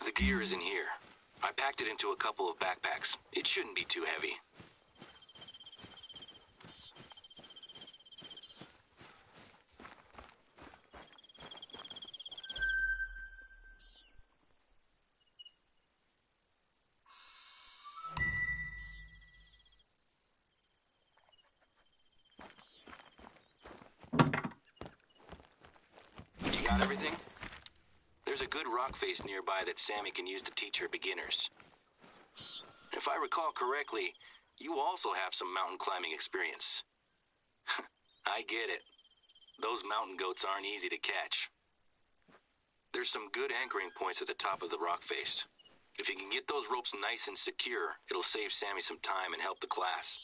The gear is in here. I packed it into a couple of backpacks. It shouldn't be too heavy. You got everything? There's a good rock face nearby that Sammy can use to teach her beginners. If I recall correctly, you also have some mountain climbing experience. I get it. Those mountain goats aren't easy to catch. There's some good anchoring points at the top of the rock face. If you can get those ropes nice and secure, it'll save Sammy some time and help the class.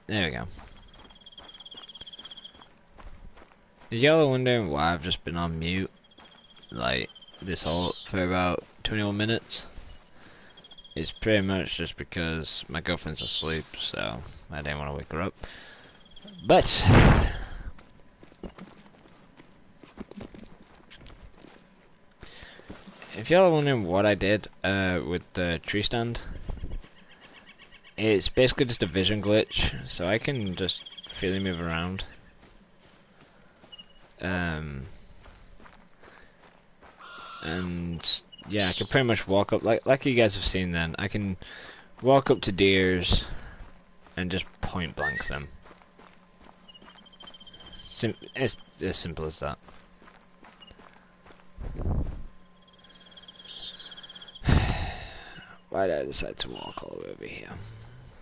There we go. Is y'all wondering why I've just been on mute, like, this whole, for about 21 minutes? It's pretty much just because my girlfriend's asleep, so I didn't want to wake her up. But if y'all are wondering what I did with the tree stand, it's basically just a vision glitch, so I can just freely move around. And yeah, I can pretty much walk up, like you guys have seen then, I can walk up to deers and just point blank them. It's as simple as that. Why did I decide to walk all the way over here?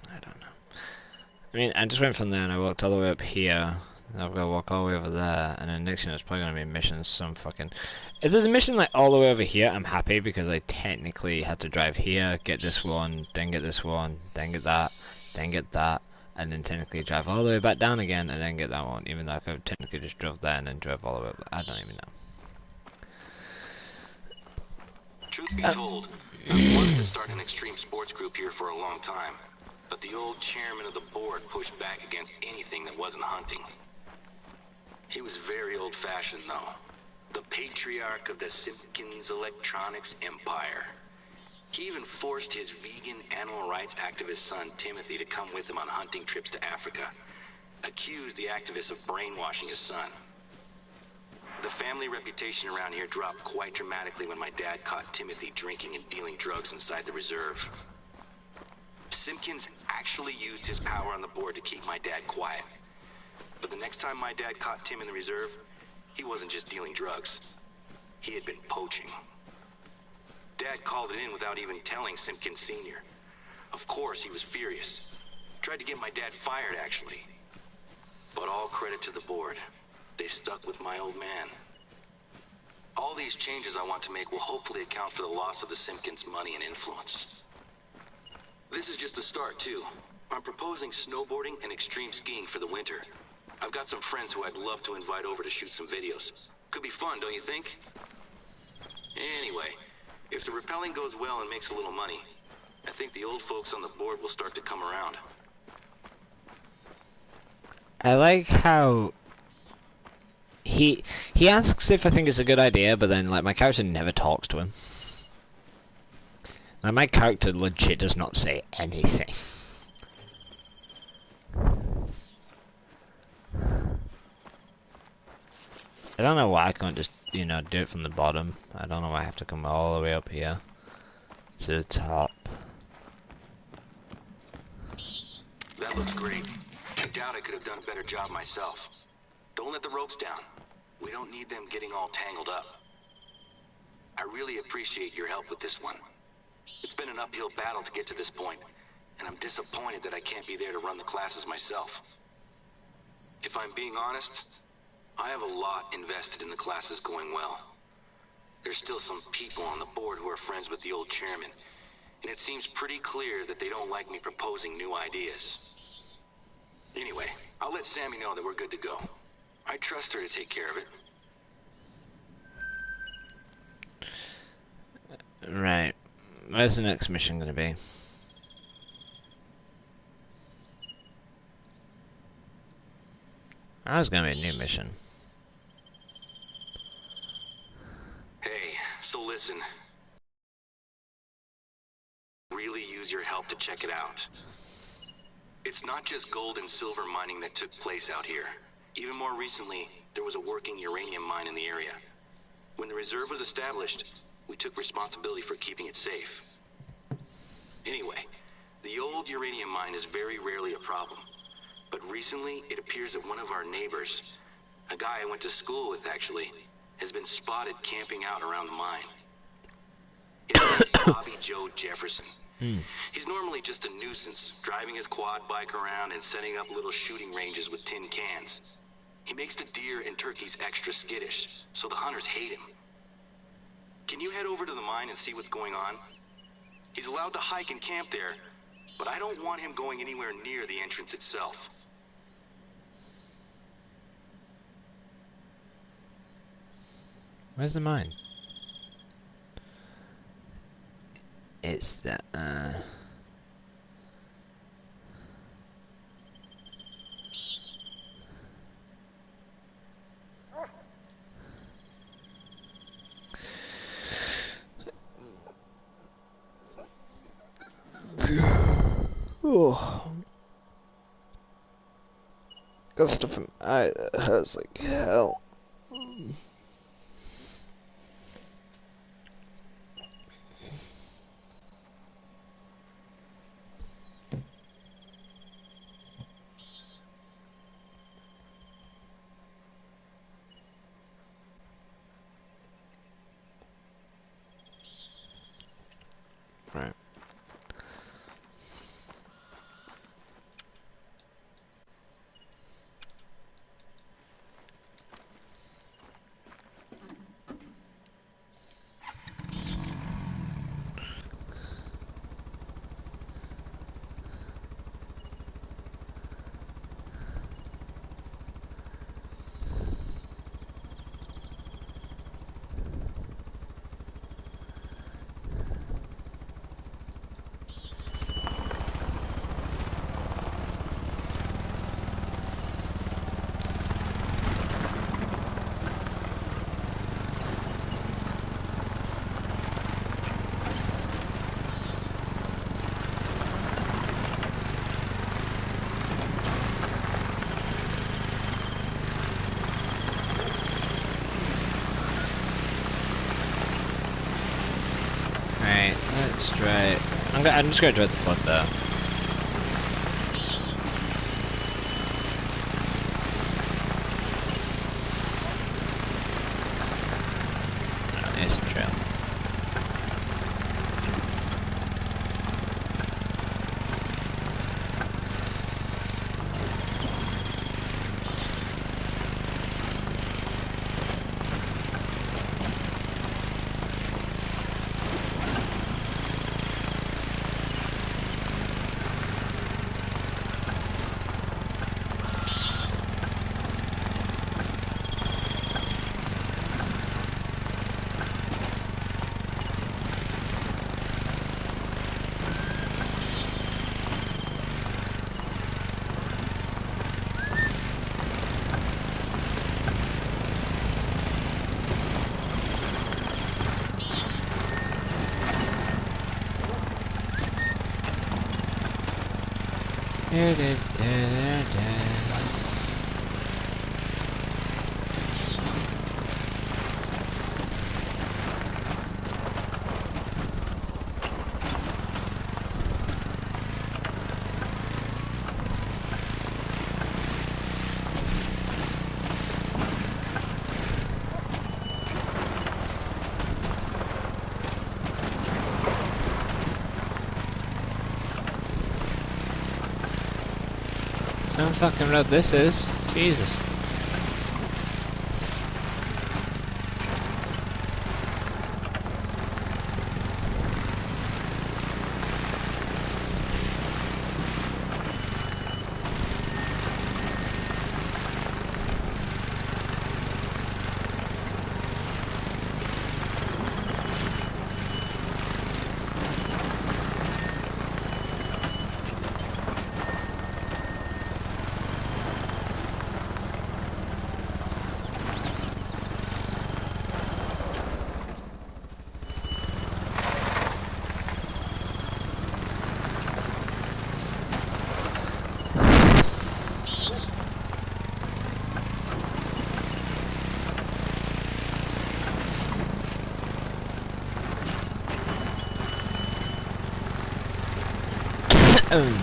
I don't know. I mean, I just went from there and I walked all the way up here. And I've got to walk all the way over there, and then next thing it's probably going to be missions, some fucking... If there's a mission like all the way over here, I'm happy because I technically had to drive here, get this one, then get this one, then get that, then get that, and then technically drive all the way back down again, and then get that one, even though I could have technically just drove there and then drove all the way up. I don't even know. Truth be told, I've wanted to start an extreme sports group here for a long time, but the old chairman of the board pushed back against anything that wasn't hunting. He was very old-fashioned, though. The patriarch of the Simpkins Electronics Empire. He even forced his vegan animal rights activist son, Timothy, to come with him on hunting trips to Africa. Accused the activist of brainwashing his son. The family reputation around here dropped quite dramatically when my dad caught Timothy drinking and dealing drugs inside the reserve. Simpkins actually used his power on the board to keep my dad quiet. But the next time my dad caught Tim in the reserve, he wasn't just dealing drugs. He had been poaching. Dad called it in without even telling Simpkins Sr. Of course, he was furious. Tried to get my dad fired, actually. But all credit to the board. They stuck with my old man. All these changes I want to make will hopefully account for the loss of the Simpkins' money and influence. This is just a start, too. I'm proposing snowboarding and extreme skiing for the winter. I've got some friends who I'd love to invite over to shoot some videos. Could be fun, don't you think? Anyway, if the rappelling goes well and makes a little money, I think the old folks on the board will start to come around. I like how he asks if I think it's a good idea, but then like my character never talks to him. Like my character legit does not say anything. I don't know why I can't just, you know, do it from the bottom. I don't know why I have to come all the way up here to the top. That looks great. I doubt I could have done a better job myself. Don't let the ropes down. We don't need them getting all tangled up. I really appreciate your help with this one. It's been an uphill battle to get to this point, and I'm disappointed that I can't be there to run the classes myself. If I'm being honest, I have a lot invested in the classes going well. There's still some people on the board who are friends with the old chairman, and it seems pretty clear that they don't like me proposing new ideas. Anyway, I'll let Sammy know that we're good to go. I trust her to take care of it. Right. Where's the next mission gonna be? That was gonna be a new mission. Hey, so listen. Really use your help to check it out. It's not just gold and silver mining that took place out here. Even more recently, there was a working uranium mine in the area. When the reserve was established, we took responsibility for keeping it safe. Anyway, the old uranium mine is very rarely a problem. But recently, it appears that one of our neighbors, a guy I went to school with actually, has been spotted camping out around the mine. His name's Bobby Joe Jefferson. He's normally just a nuisance, driving his quad bike around and setting up little shooting ranges with tin cans. He makes the deer and turkeys extra skittish, so the hunters hate him. can you head over to the mine and see what's going on? He's allowed to hike and camp there, but I don't want him going anywhere near the entrance itself. Where's the mine? It's that, oh. Got stuff in my eye that hurts like hell. Right. Alright, let's try. I'm just gonna try the flood there. Oh, there's the trail. Some fucking road this is. Jesus. Ugh.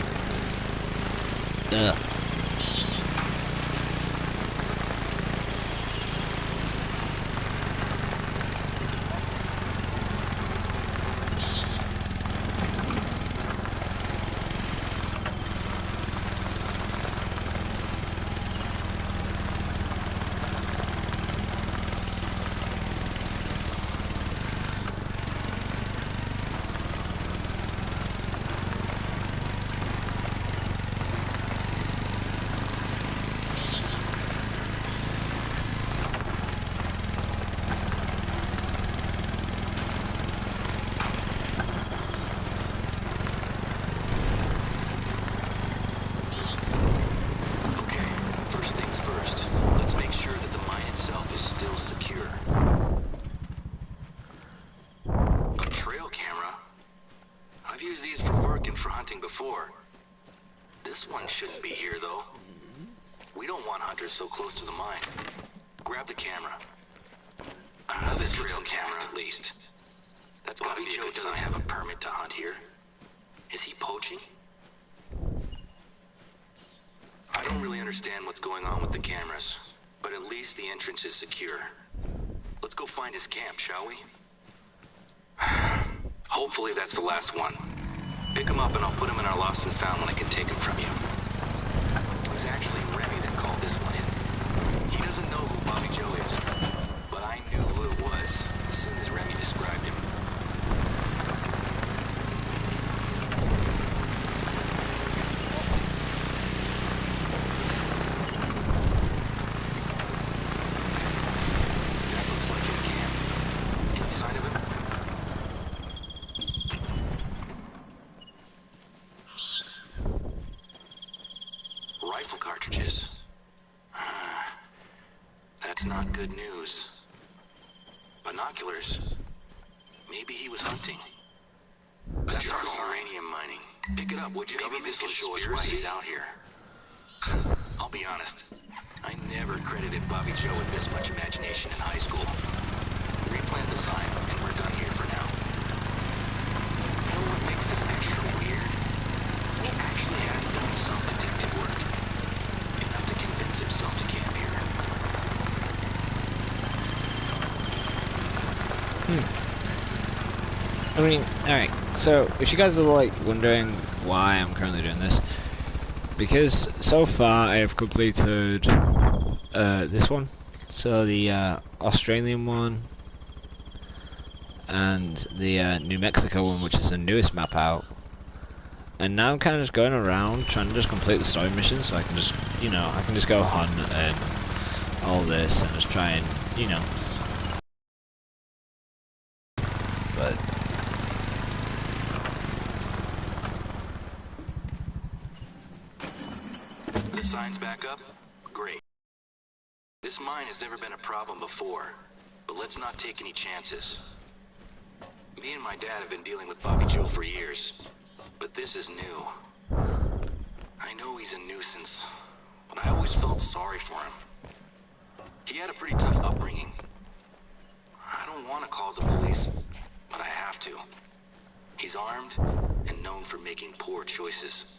hunting before. This one shouldn't be here, though. We don't want hunters so close to the mine. Grab the camera. Another trail camera, at least. That's gotta be a good sign. Doesn't have a permit to hunt here. Is he poaching? I don't really understand what's going on with the cameras, but at least the entrance is secure. Let's go find his camp, shall we? Hopefully that's the last one. Pick him up and I'll put him in our lost and found when I can take him from you. It was actually Remy that called this one in. He doesn't know who Bobby Joe is, but I knew who it was as soon as Remy described him. That looks like his camp. Any sign of him? Rifle cartridges. That's not good news. Binoculars. Maybe he was hunting. That's our uranium mining. Pick it up, would you? Maybe this will show us why he's out here. I'll be honest. I never credited Bobby Joe with this much imagination in high school. Replant the sign, and we're done here for now. You know what makes this extra weird? He actually has done some detective work. Enough to convince himself to camp here. I mean, alright, so if you guys are like wondering why I'm currently doing this, because so far I have completed this one, so the Australian one, and the New Mexico one, which is the newest map out, and now I'm kind of just going around trying to just complete the story mission so I can just, you know, I can just go hunt and all this and just try and, you know, but the sign's back up? Great. This mine has never been a problem before, but let's not take any chances. Me and my dad have been dealing with Bobby Joe for years, but this is new. I know he's a nuisance, but I always felt sorry for him. He had a pretty tough upbringing. I don't want to call the police, but I have to. He's armed and known for making poor choices.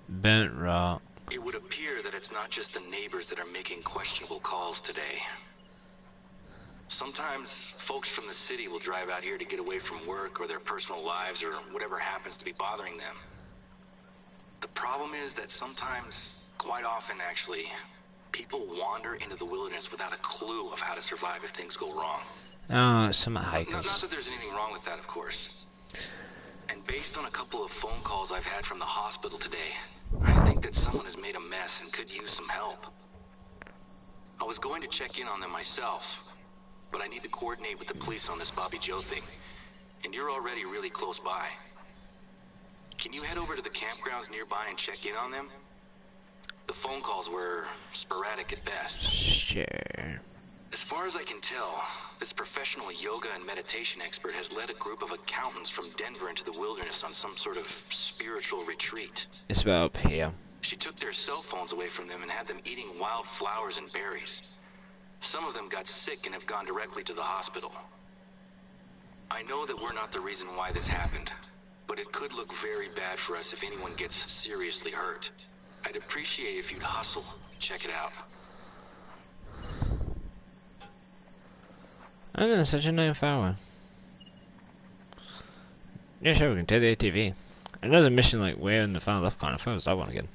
Bent rock. It would appear that it's not just the neighbors that are making questionable calls today. Sometimes folks from the city will drive out here to get away from work or their personal lives or whatever happens to be bothering them. The problem is that sometimes, quite often actually, people wander into the wilderness without a clue of how to survive if things go wrong. Oh, some Not hikers. that there's anything wrong with that, of course. And based on a couple of phone calls I've had from the hospital today, I think that someone has made a mess and could use some help. I was going to check in on them myself, but I need to coordinate with the police on this Bobby Joe thing, and you're already really close by. Can you head over to the campgrounds nearby and check in on them? The phone calls were sporadic at best. Sure. As far as I can tell, this professional yoga and meditation expert has led a group of accountants from Denver into the wilderness on some sort of spiritual retreat. It's about up here. She took their cell phones away from them and had them eating wild flowers and berries. Some of them got sick and have gone directly to the hospital. I know that we're not the reason why this happened, but it could look very bad for us if anyone gets seriously hurt. I'd appreciate if you'd hustle and check it out. Oh, that's such a nice hour. Yeah, sure, we can take the ATV. And there's a mission like way in the far left corner first, I want to get.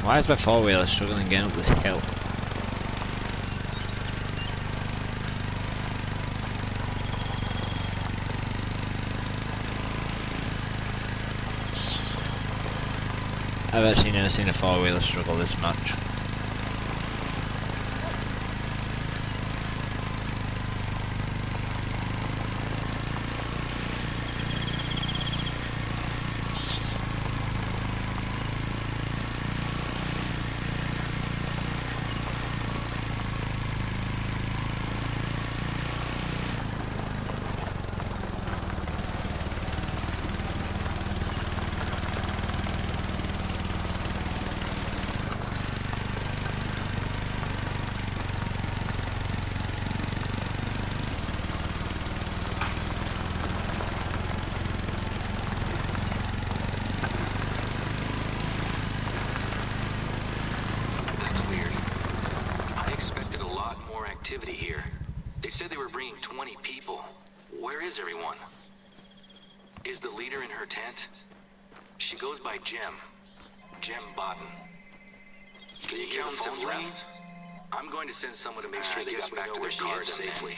Why is my four-wheeler struggling getting up this hill? I've actually never seen a four-wheeler struggle this much. Here. They said they were bringing 20 people. Where is everyone? Is the leader in her tent? She goes by Jem. Jem Botten. The accountants have left. I'm going to send someone to make sure they got back to their cars safely.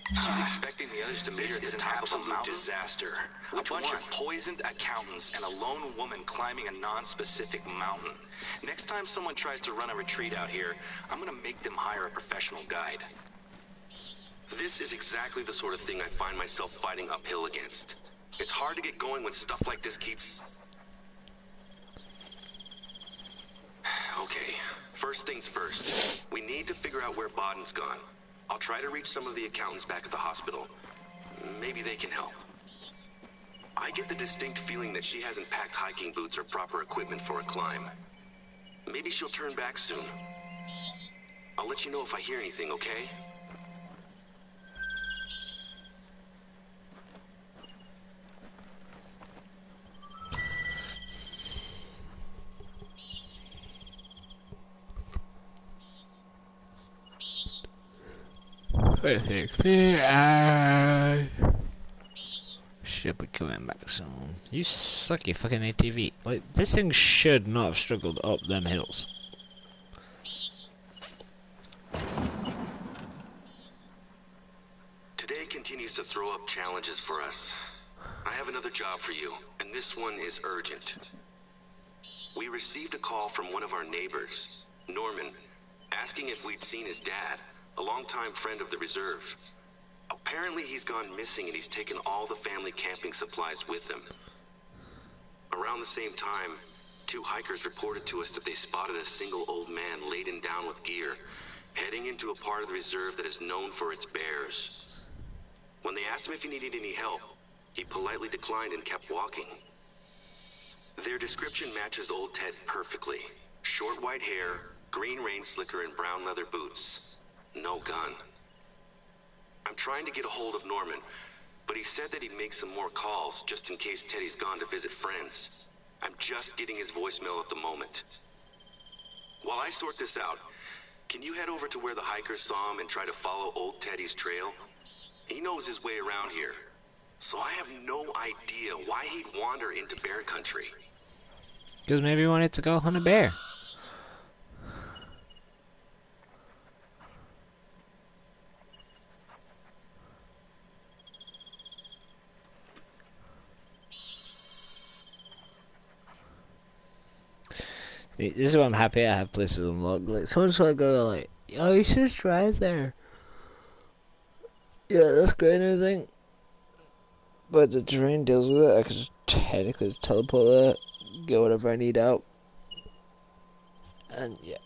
She's expecting the others to meet her at the top of a mountain. Disaster. A bunch of poisoned accountants and a lone woman climbing a non-specific mountain. Next time someone tries to run a retreat out here, I'm gonna make them hire a professional guide. This is exactly the sort of thing I find myself fighting uphill against. It's hard to get going when stuff like this keeps... Okay, first things first. We need to figure out where Bodden's gone. I'll try to reach some of the accountants back at the hospital. Maybe they can help. I get the distinct feeling that she hasn't packed hiking boots or proper equipment for a climb. Maybe she'll turn back soon. I'll let you know if I hear anything, okay? Should be coming back soon. You suck, you fucking ATV. Like, this thing should not have struggled up them hills. Today continues to throw up challenges for us. I have another job for you, and this one is urgent. We received a call from one of our neighbors, Norman, asking if we'd seen his dad, a longtime friend of the reserve. Apparently he's gone missing and he's taken all the family camping supplies with him. Around the same time, 2 hikers reported to us that they spotted a single old man laden down with gear, heading into a part of the reserve that is known for its bears. When they asked him if he needed any help, he politely declined and kept walking. Their description matches old Ted perfectly. Short white hair, green rain slicker, and brown leather boots. No gun. I'm trying to get a hold of Norman, but he said that he'd make some more calls just in case Teddy's gone to visit friends. I'm just getting his voicemail at the moment. While I sort this out, can you head over to where the hikers saw him and try to follow old Teddy's trail? He knows his way around here, so I have no idea why he'd wander into bear country. Because maybe he wanted to go hunt a bear. This is why I'm happy I have places unlocked. Like, someone's gonna go like, oh, you should try there. Yeah, that's great and everything. But the terrain deals with it. I could just technically just teleport there, get whatever I need out. And yeah.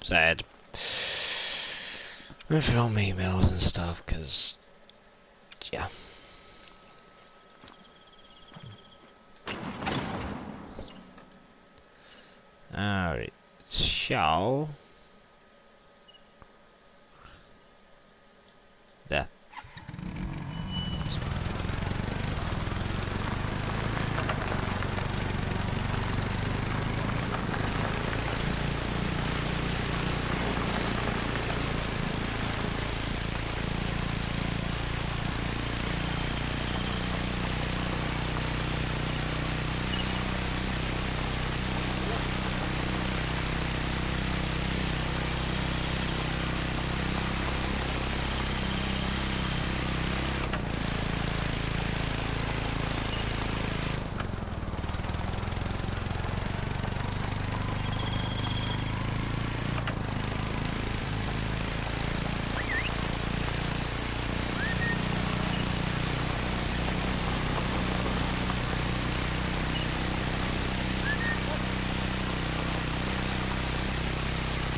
So I had to read through all my emails and stuff, because, yeah. Alright, so... There.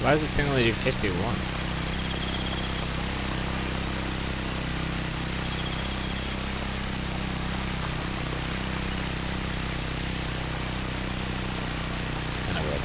Why does this thing only do 51? It's kind of weird.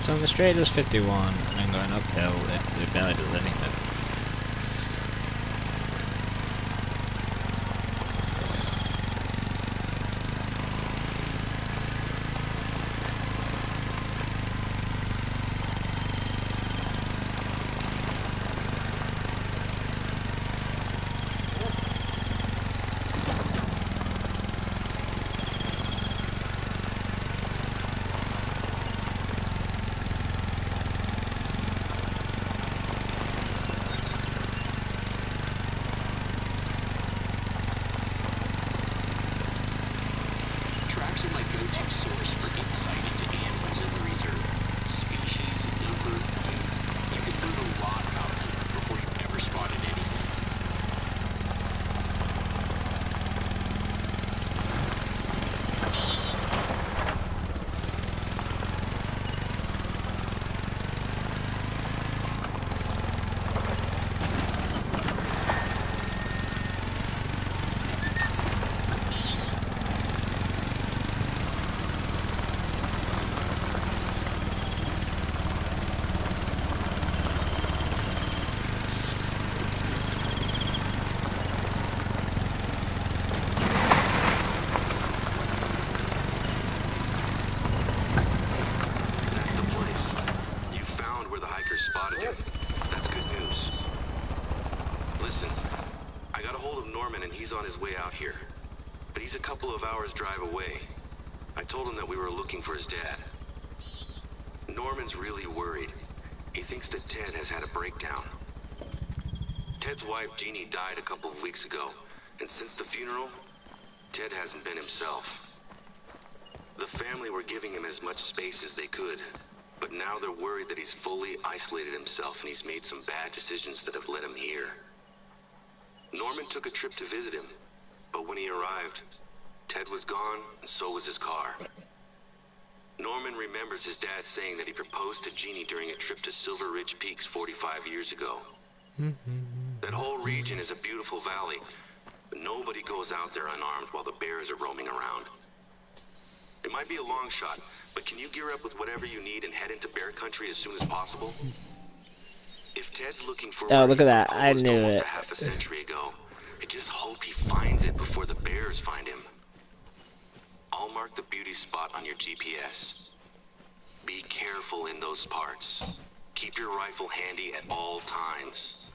So on the straight is 51, and then going uphill, it barely does anything. Tracks are my go-to source for insight into animals in the reserve. Species, number, you can learn a lot about them before you've ever spotted anything. Spotted him. That's good news. Listen, I I got a hold of Norman and he's on his way out here. But he's a couple of hours drive away. I told him that we were looking for his dad. Norman's really worried. He thinks that Ted has had a breakdown. Ted's wife, Jeannie, died a couple of weeks ago, and since the funeral, Ted hasn't been himself. The family were giving him as much space as they could, but now they're worried that he's fully isolated himself and he's made some bad decisions that have led him here. Norman took a trip to visit him, but when he arrived, Ted was gone and so was his car. Norman remembers his dad saying that he proposed to Jeannie during a trip to Silver Ridge Peaks 45 years ago. That whole region is a beautiful valley, but nobody goes out there unarmed while the bears are roaming around. It might be a long shot, but can you gear up with whatever you need and head into bear country as soon as possible? If Ted's looking for look at that. I knew almost it. a half a century ago, I just hope he finds it before the bears find him. I'll mark the beauty spot on your GPS. Be careful in those parts. Keep your rifle handy at all times.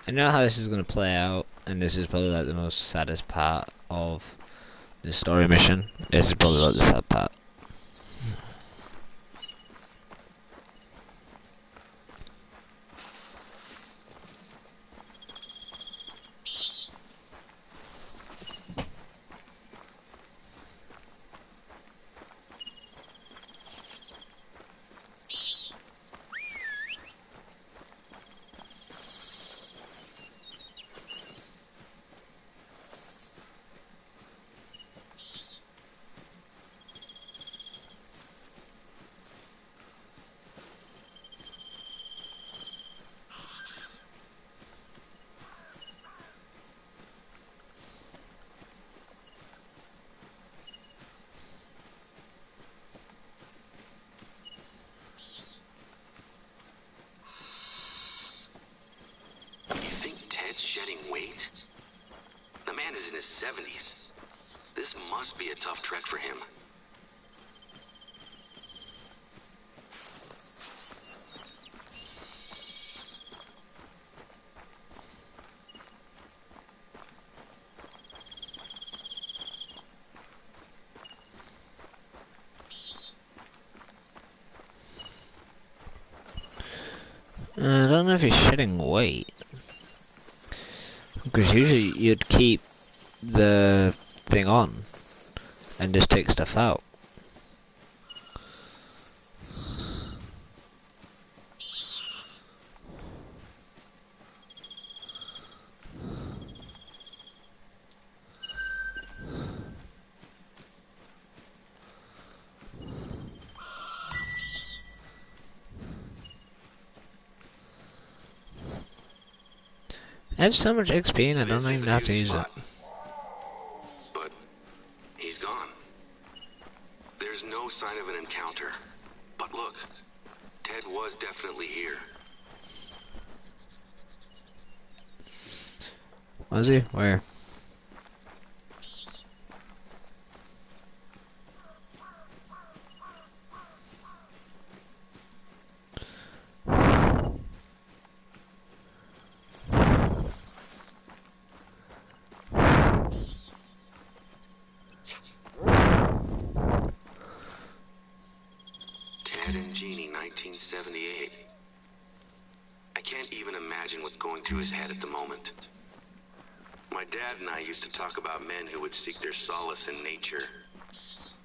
I know how this is going to play out, and this is probably like the most saddest part of the story mission. This is probably like the sad part. Shedding weight? The man is in his 70s. This must be a tough trek for him. I don't know if he's shedding weight. Because usually you'd keep the thing on and just take stuff out. I have so much XP and I don't even know how to use it. But he's gone. There's no sign of an encounter. But look, Ted was definitely here. Was he? Where? Ted and Jeannie, 1978. I can't even imagine what's going through his head at the moment. My dad and I used to talk about men who would seek their solace in nature.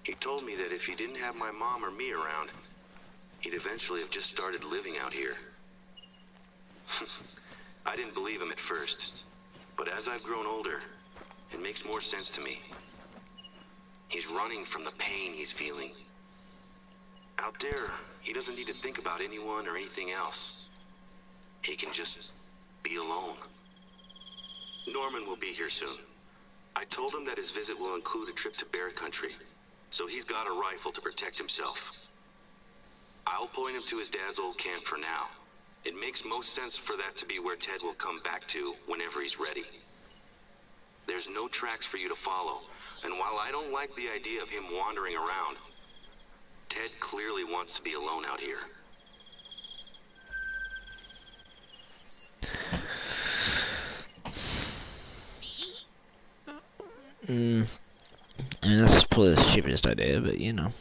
He told me that if he didn't have my mom or me around, he'd eventually have just started living out here. I didn't believe him at first, but as I've grown older, it makes more sense to me. He's running from the pain he's feeling. Out there, he doesn't need to think about anyone or anything else. He can just be alone. Norman will be here soon. I told him that his visit will include a trip to Bear Country, so he's got a rifle to protect himself. I'll point him to his dad's old camp for now. It makes most sense for that to be where Ted will come back to whenever he's ready. There's no tracks for you to follow, and while I don't like the idea of him wandering around, Ted clearly wants to be alone out here. I mean, that's probably the stupidest idea, but you know.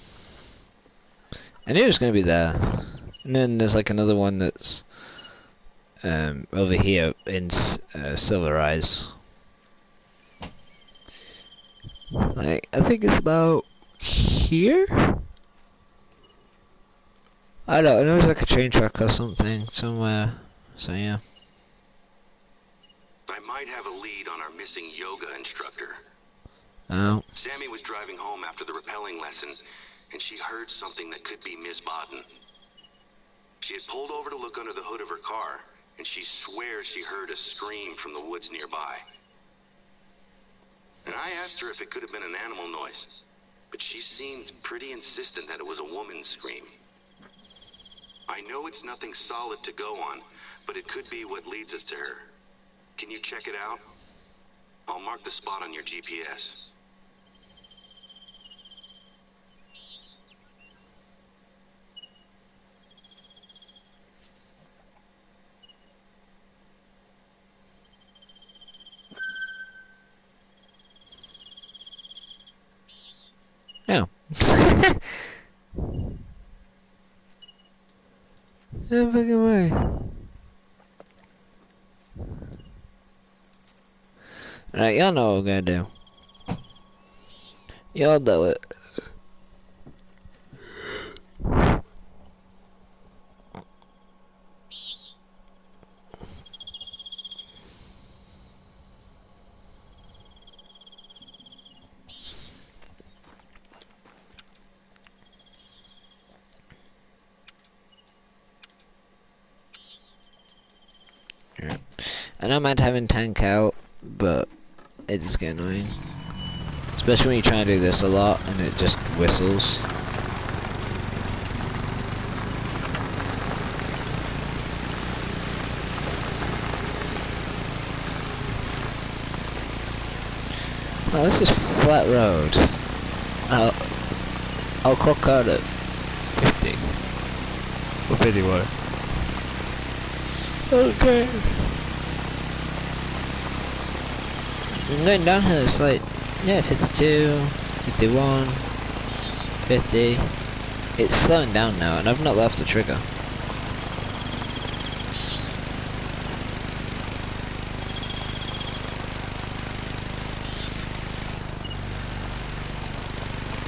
I knew it was going to be there. And then there's like another one that's over here in Silver Eyes. Like, I think it's about here? I don't know, there's like a train track or something somewhere. So yeah. I might have a lead on our missing yoga instructor. Oh. Sammy was driving home after the rappelling lesson, and she heard something that could be Miss Bodden. She had pulled over to look under the hood of her car, and she swears she heard a scream from the woods nearby. And I asked her if it could have been an animal noise, but she seemed pretty insistent that it was a woman's scream. I know it's nothing solid to go on, but it could be what leads us to her. Can you check it out? I'll mark the spot on your GPS. Yeah. No fucking way. Alright, y'all know what we're gonna do. Y'all know it. I don't mind having tank out, but it just gets annoying. Especially when you try to do this a lot and it just whistles. Oh, this is flat road. I'll clock out at 50. Or 51. Okay. I'm going downhill, it's like, yeah, 52, 51, 50. It's slowing down now, and I've not left the trigger.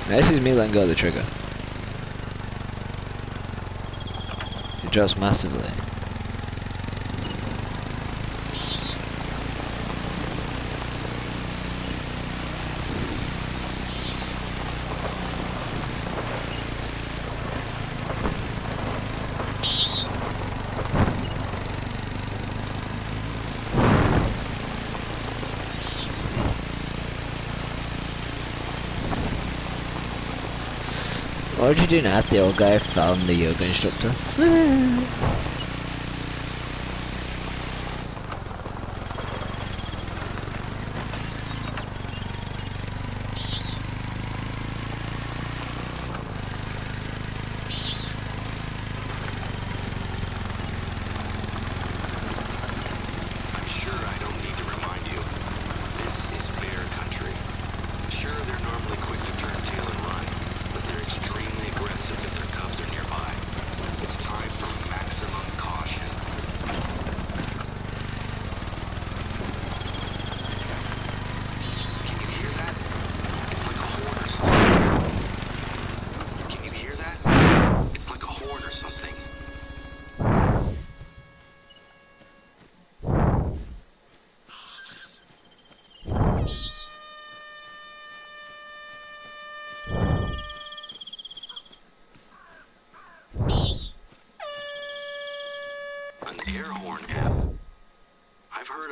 Now, this is me letting go of the trigger. It drops massively. What would you do now if the old guy found the yoga instructor?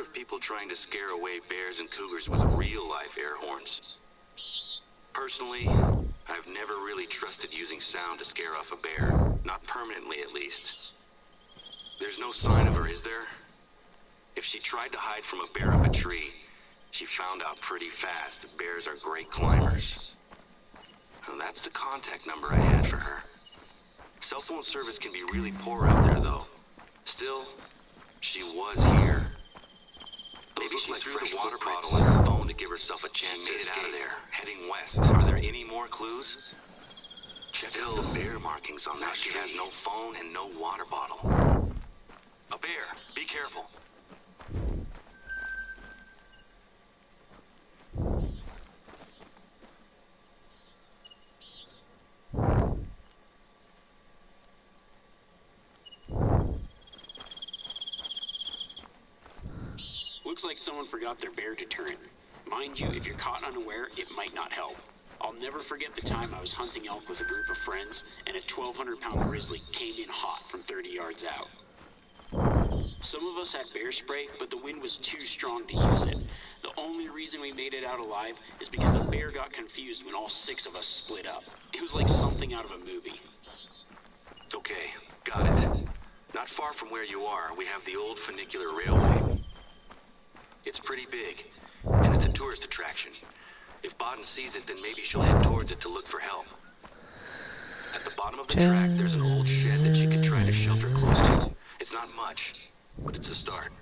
of people trying to scare away bears and cougars with real-life air horns. Personally, I've never really trusted using sound to scare off a bear. Not permanently, at least. There's no sign of her, is there? If she tried to hide from a bear up a tree, she found out pretty fast that bears are great climbers. Well, that's the contact number I had for her. Cell phone service can be really poor out there, though. Still, she was here. Maybe she threw the water bottle in her phone to give herself a chance to escape. Out of there, heading west. Are there any more clues? Still bear markings on that. She has no phone and no water bottle. A bear. Be careful. Looks like someone forgot their bear deterrent. Mind you, if you're caught unaware, it might not help. I'll never forget the time I was hunting elk with a group of friends, and a 1,200-pound grizzly came in hot from 30 yards out. Some of us had bear spray, but the wind was too strong to use it. The only reason we made it out alive is because the bear got confused when all 6 of us split up. It was like something out of a movie. Okay, got it. Not far from where you are, we have the old funicular railway. It's pretty big, and it's a tourist attraction. If Baden sees it, then maybe she'll head towards it to look for help. At the bottom of the track, there's an old shed that she could try to shelter close to. It's not much, but it's a start.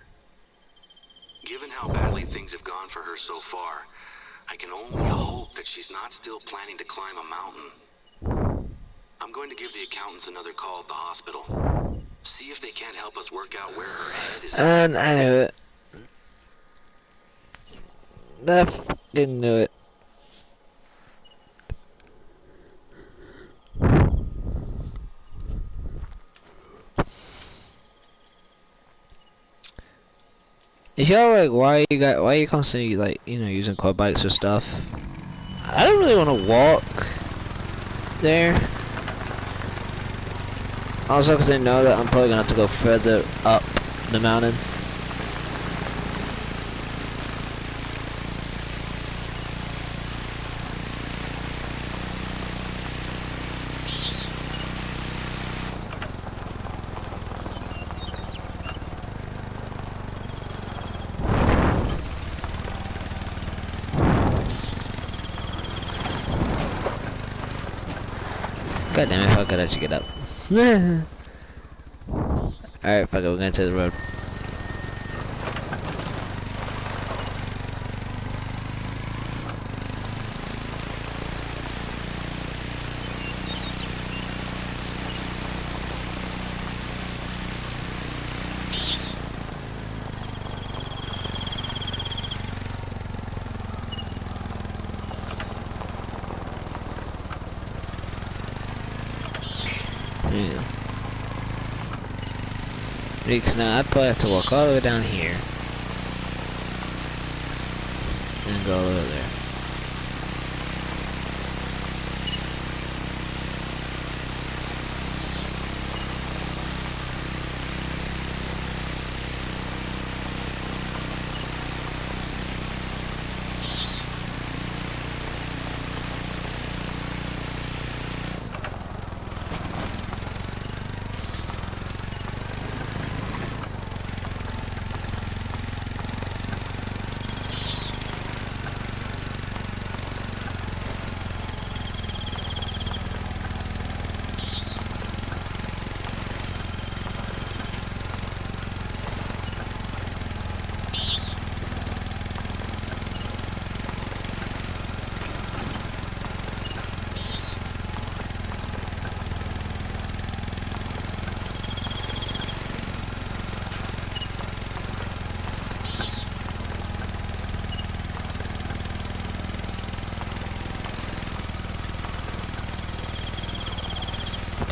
Given how badly things have gone for her so far, I can only hope that she's not still planning to climb a mountain. I'm going to give the accountants another call at the hospital. See if they can't help us work out where her head is. And I knew it. I fucking knew it. If y'all like, why you constantly like, you know, using quad bikes or stuff? I don't really want to walk there. Also, because I know that I'm probably gonna have to go further up the mountain. God damn it, if I could actually get up. Alright, fuck it, we're going to the road. Yeah. Because now I'd probably have to walk all the way down here. And go over there.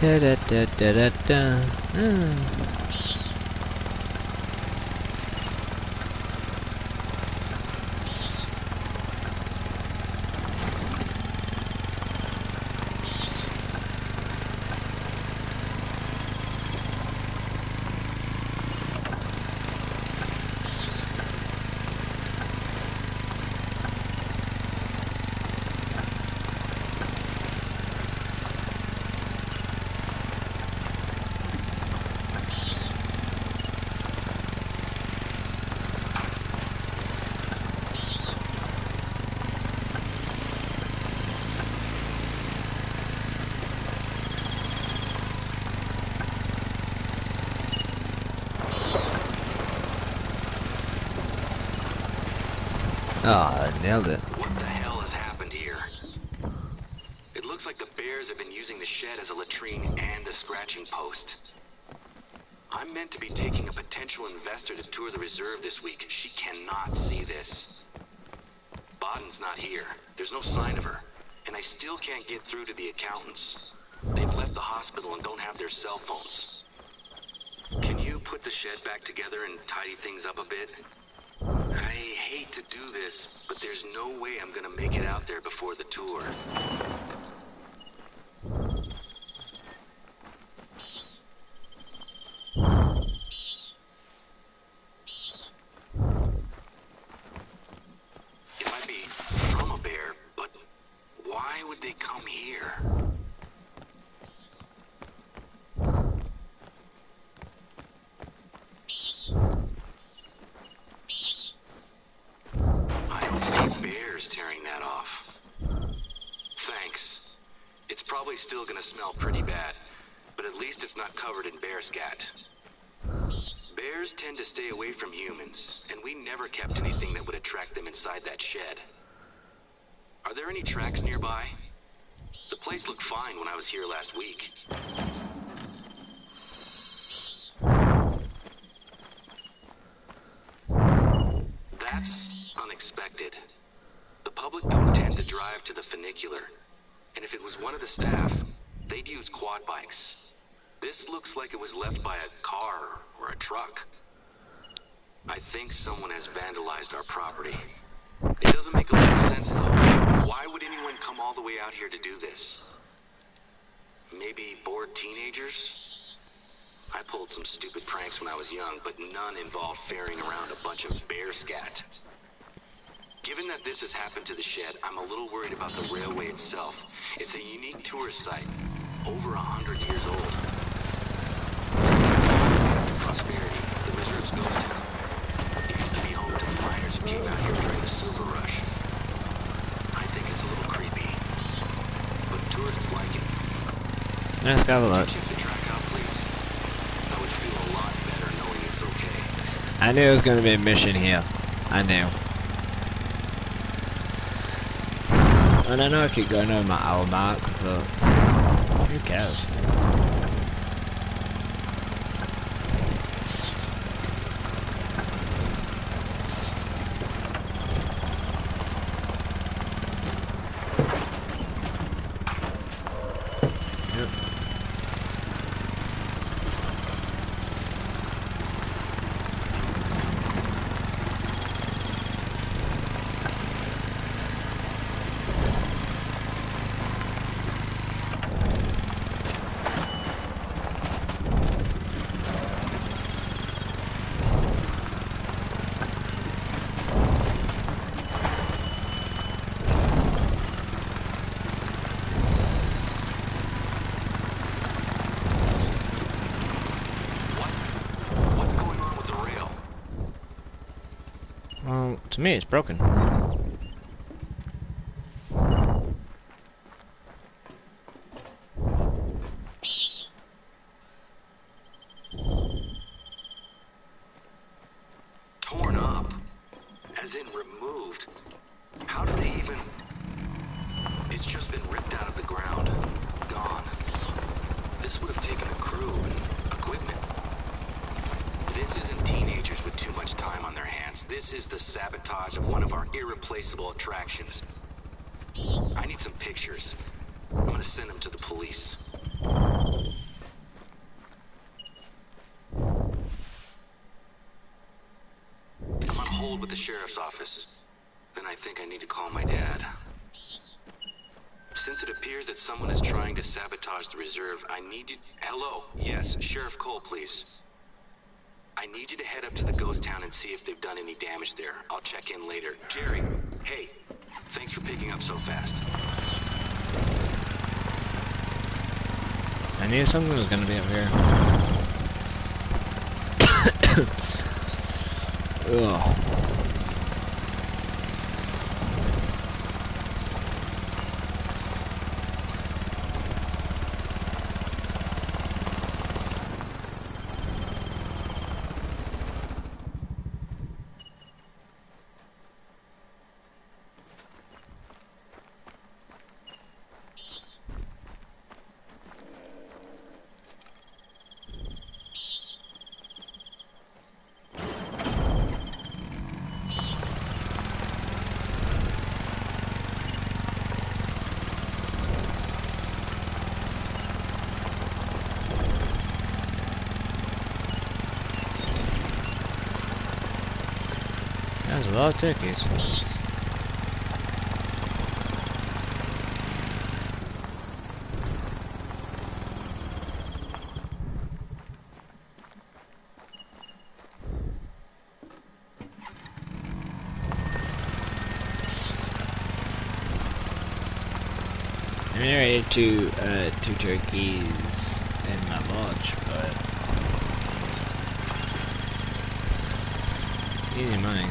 Da da da da da da. Oh, I nailed it. What the hell has happened here? It looks like the bears have been using the shed as a latrine and a scratching post. I'm meant to be taking a potential investor to tour the reserve this week. She cannot see this. Boden's not here. There's no sign of her. And I still can't get through to the accountants. They've left the hospital and don't have their cell phones. Can you put the shed back together and tidy things up a bit? I hate to do this, but there's no way I'm gonna make it out there before the tour. It might be from a bear, but why would they come here? I don't see bears tearing that off. Thanks. It's probably still gonna smell pretty bad, but at least it's not covered in bear scat. Bears tend to stay away from humans, and we never kept anything that would attract them inside that shed. Are there any tracks nearby? The place looked fine when I was here last week. That's unexpected. The public don't tend to drive to the funicular, and if it was one of the staff, they'd use quad bikes. This looks like it was left by a car or a truck. I think someone has vandalized our property. It doesn't make a lot of sense, though. Why would anyone come all the way out here to do this? Maybe bored teenagers? I pulled some stupid pranks when I was young, but none involved ferrying around a bunch of bear scat. Given that this has happened to the shed, I'm a little worried about the railway itself. It's a unique tourist site, over 100 years old. Prosperity, the reserve's ghost town. It used to be home to the miners who came out here during the silver rush. I think it's a little creepy, but tourists like it. Let's go have a look. Check the track out, please. I would feel a lot better knowing it's okay. I knew it was going to be a mission here. I knew. And I know I keep going over my hour mark, but who cares? Well, to me it's broken. Torn up? As in removed? How did they even... It's just been ripped out of the ground. Gone. This would have taken a crew and equipment. This isn't teenagers with too much time on their hands. This is the sabotage of one of our irreplaceable attractions. I need some pictures. I'm gonna send them to the police. I'm on hold with the sheriff's office. Then I think I need to call my dad. Since it appears that someone is trying to sabotage the reserve, I need you... Hello? Yes, Sheriff Cole, please. I need you to head up to the ghost town and see if they've done any damage there. I'll check in later. Jerry, hey, thanks for picking up so fast. I knew something was gonna be up here. Ugh. lot of turkeys. I mean, I ate two turkeys in my lodge, but easy money.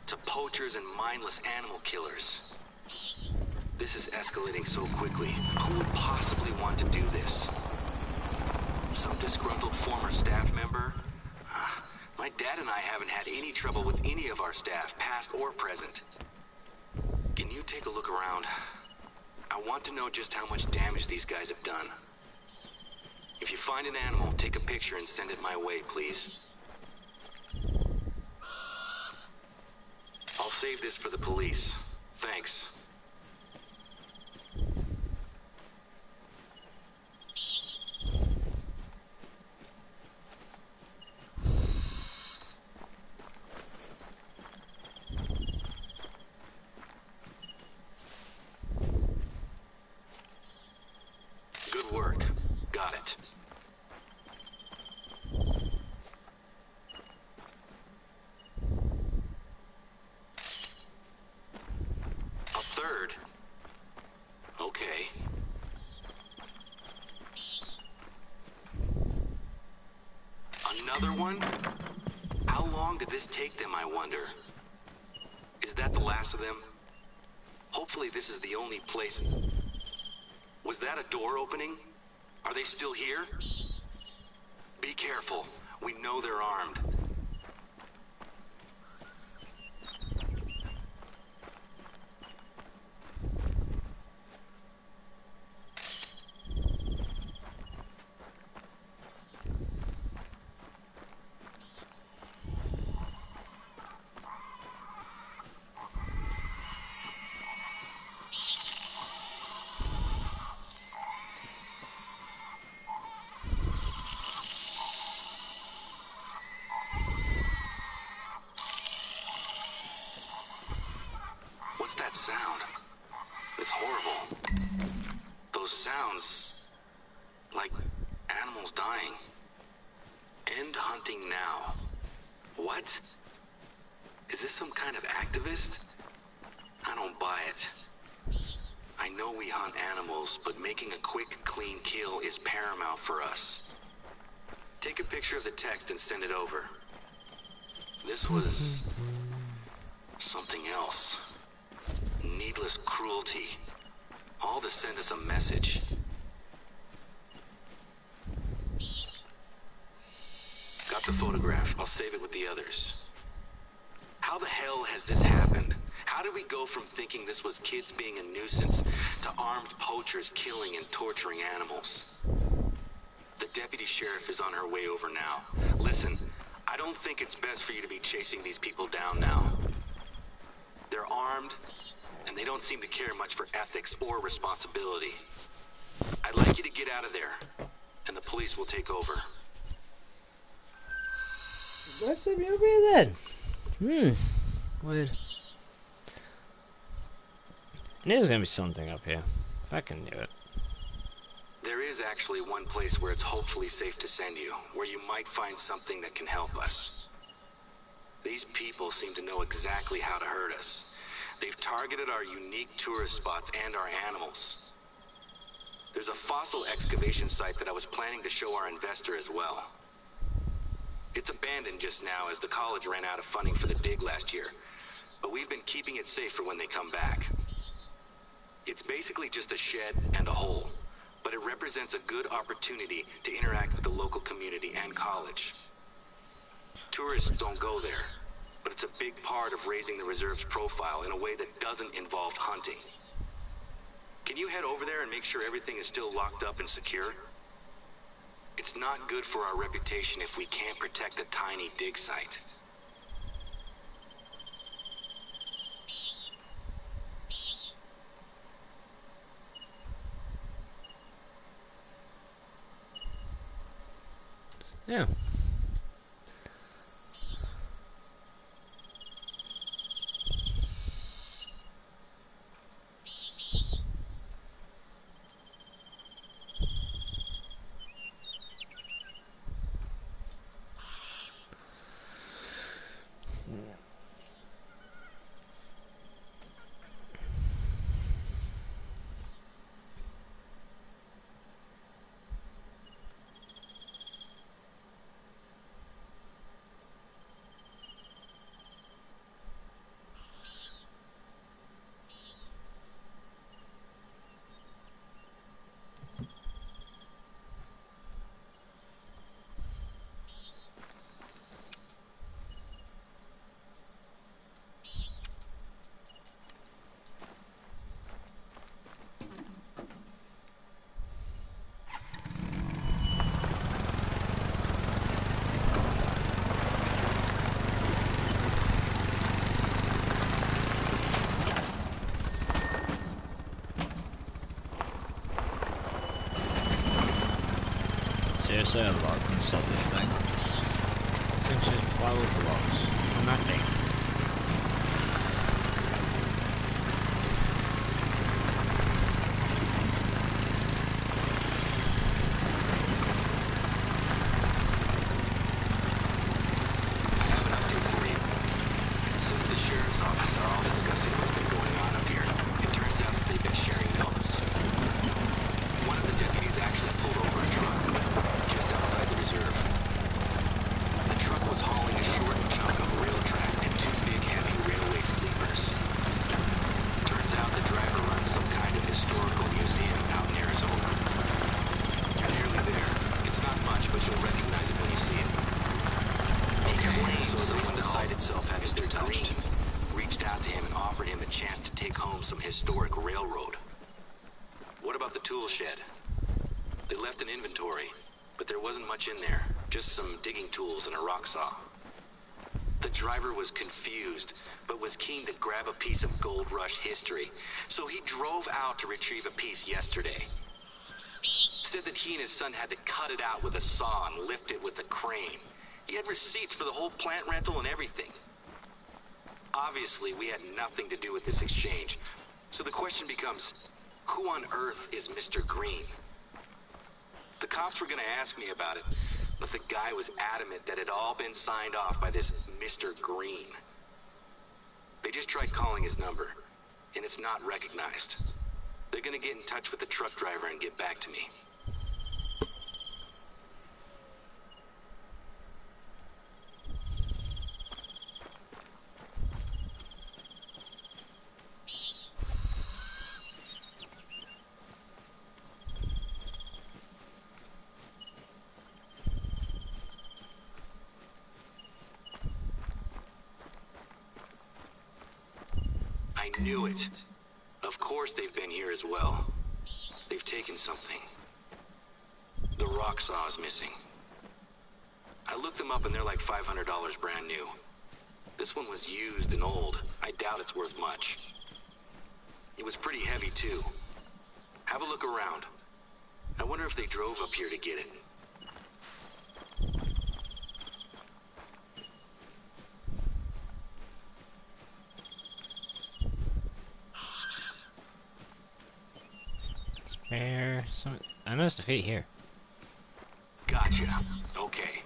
To poachers and mindless animal killers. This is escalating so quickly. Who would possibly want to do this? Some disgruntled former staff member? My dad and I haven't had any trouble with any of our staff, past or present. Can you take a look around? I want to know just how much damage these guys have done. If you find an animal, take a picture and send it my way, please. I'll save this for the police. Thanks. Good work. Got it. Third. Okay. Another one? How long did this take them, I wonder? Is that the last of them? Hopefully this is the only place. Was that a door opening? Are they still here? Be careful. We know they're armed. What's that sound? It's horrible. Those sounds... like animals dying. End hunting now. What? Is this some kind of activist? I don't buy it. I know we hunt animals, but making a quick, clean kill is paramount for us. Take a picture of the text and send it over. This was... something else. Needless cruelty. All to send us a message. Got the photograph. I'll save it with the others. How the hell has this happened? How did we go from thinking this was kids being a nuisance to armed poachers killing and torturing animals? The deputy sheriff is on her way over now. Listen, I don't think it's best for you to be chasing these people down now. They're armed, and they don't seem to care much for ethics or responsibility. I'd like you to get out of there, and the police will take over. Let's send me over here then. Weird. I knew there was gonna be something up here. Fucking knew it. There is actually one place where it's hopefully safe to send you, where you might find something that can help us. These people seem to know exactly how to hurt us. They've targeted our unique tourist spots and our animals. There's a fossil excavation site that I was planning to show our investor as well. It's abandoned just now as the college ran out of funding for the dig last year, but we've been keeping it safe for when they come back. It's basically just a shed and a hole, but it represents a good opportunity to interact with the local community and college. Tourists don't go there, but it's a big part of raising the reserve's profile in a way that doesn't involve hunting. Can you head over there and make sure everything is still locked up and secure? It's not good for our reputation if we can't protect a tiny dig site. Yeah. Seriously, a lot can stop this thing. This thing's just plywood blocks. Nothing. I have an update for you. Since the sheriff's office are all discussing what's been going on up here, it turns out that they've been sharing notes. One of the deputies actually pulled over a truck just outside the reserve. The truck was hauling a short chunk of rail track and two big heavy railway sleepers. Turns out the driver runs some kind of historical museum out in Arizona. You're nearly there. It's not much, but you'll recognize it when you see it. He claims someone on the site itself had been touched. Reached out to him and offered him a chance to take home some historic railroad. What about the tool shed? They left an inventory, but there wasn't much in there. Just some digging tools and a rock saw. The driver was confused, but was keen to grab a piece of Gold Rush history, so he drove out to retrieve a piece yesterday. Said that he and his son had to cut it out with a saw and lift it with a crane. He had receipts for the whole plant rental and everything. Obviously, we had nothing to do with this exchange. So the question becomes, who on earth is Mr. Green? The cops were gonna ask me about it, but the guy was adamant that it all been signed off by this Mr. Green. They just tried calling his number, and it's not recognized. They're gonna get in touch with the truck driver and get back to me. I knew it. Of course they've been here as well. They've taken something. The rock saw is missing. I looked them up and they're like $500 brand new. This one was used and old. I doubt it's worth much. It was pretty heavy too. Have a look around. I wonder if they drove up here to get it. I noticed a feet here. Gotcha. Okay.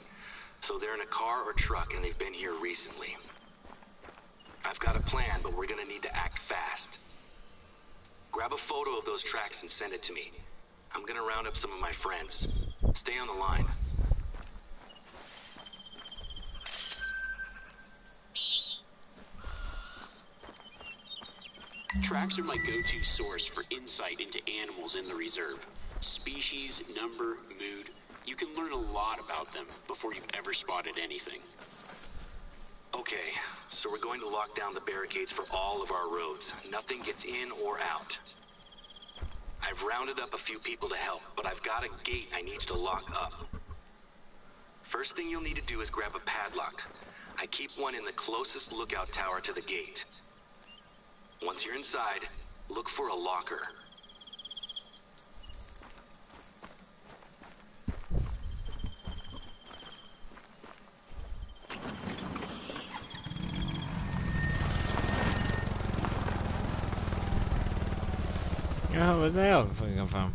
So they're in a car or truck and they've been here recently. I've got a plan, but we're gonna need to act fast. Grab a photo of those tracks and send it to me. I'm gonna round up some of my friends. Stay on the line. Tracks are my go-to source for insight into animals in the reserve. Species, number, mood. You can learn a lot about them before you've ever spotted anything. Okay, so we're going to lock down the barricades for all of our roads. Nothing gets in or out. I've rounded up a few people to help, but I've got a gate I need you to lock up. First thing you'll need to do is grab a padlock. I keep one in the closest lookout tower to the gate. Once you're inside, look for a locker. Oh, where the hell did it come from?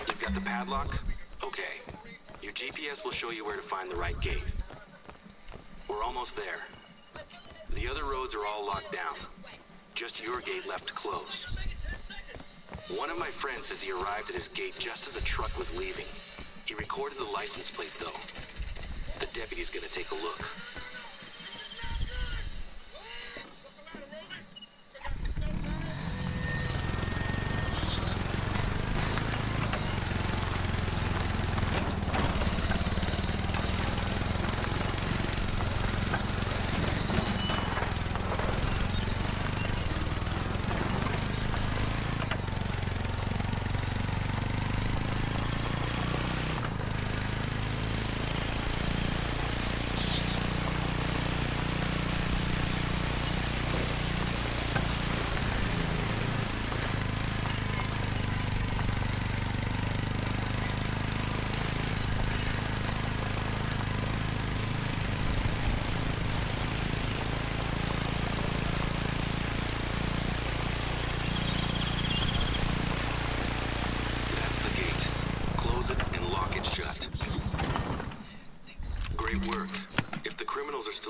You've got the padlock? Okay. Your GPS will show you where to find the right gate. We're almost there. The other roads are all locked down. Just your gate left to close. One of my friends says he arrived at his gate just as a truck was leaving. He recorded the license plate, though. The deputy's gonna take a look.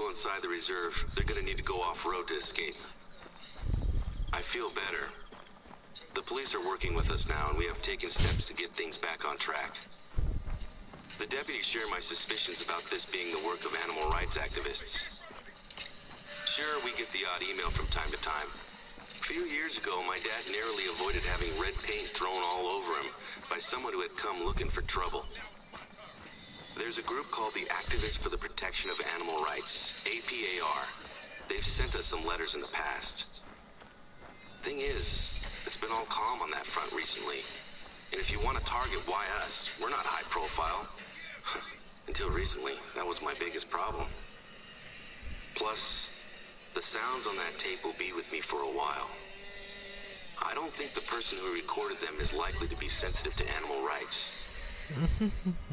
Inside the reserve, they're gonna need to go off-road to escape. I feel better. The police are working with us now, and we have taken steps to get things back on track. The deputies share my suspicions about this being the work of animal rights activists. Sure, we get the odd email from time to time. A few years ago, my dad narrowly avoided having red paint thrown all over him by someone who had come looking for trouble. There's a group called the Activists for the Protection of Animal Rights, APAR. They've sent us some letters in the past. Thing is, it's been all calm on that front recently. And if you want to target, why us? We're not high profile. Until recently, that was my biggest problem. Plus, the sounds on that tape will be with me for a while. I don't think the person who recorded them is likely to be sensitive to animal rights.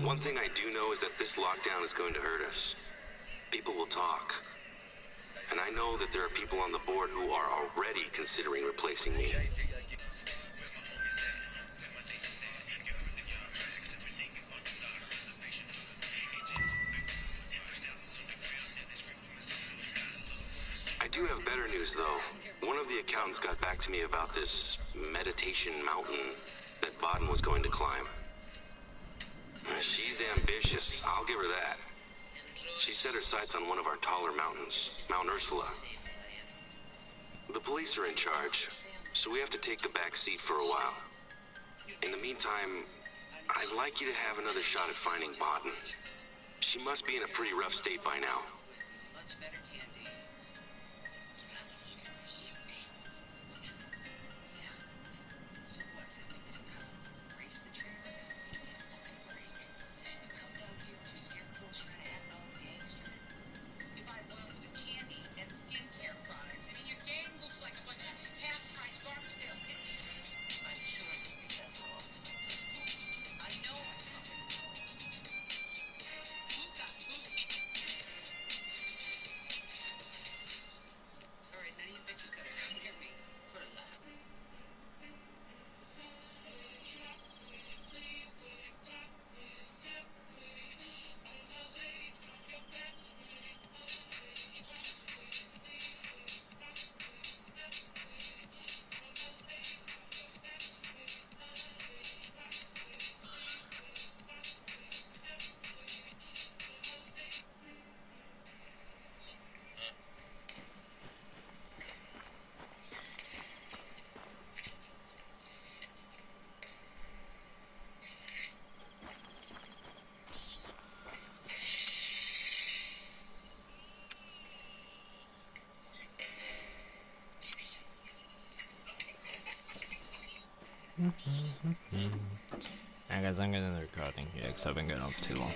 One thing I do know is that this lockdown is going to hurt us. People will talk. And I know that there are people on the board who are already considering replacing me. I do have better news, though. One of the accountants got back to me about this meditation mountain that Baden was going to climb. She's ambitious, I'll give her that. She set her sights on one of our taller mountains, Mount Ursula. The police are in charge, so we have to take the back seat for a while. In the meantime, I'd like you to have another shot at finding Baden. She must be in a pretty rough state by now. Alright guys, I'm getting the recording here because I've been going on for too long.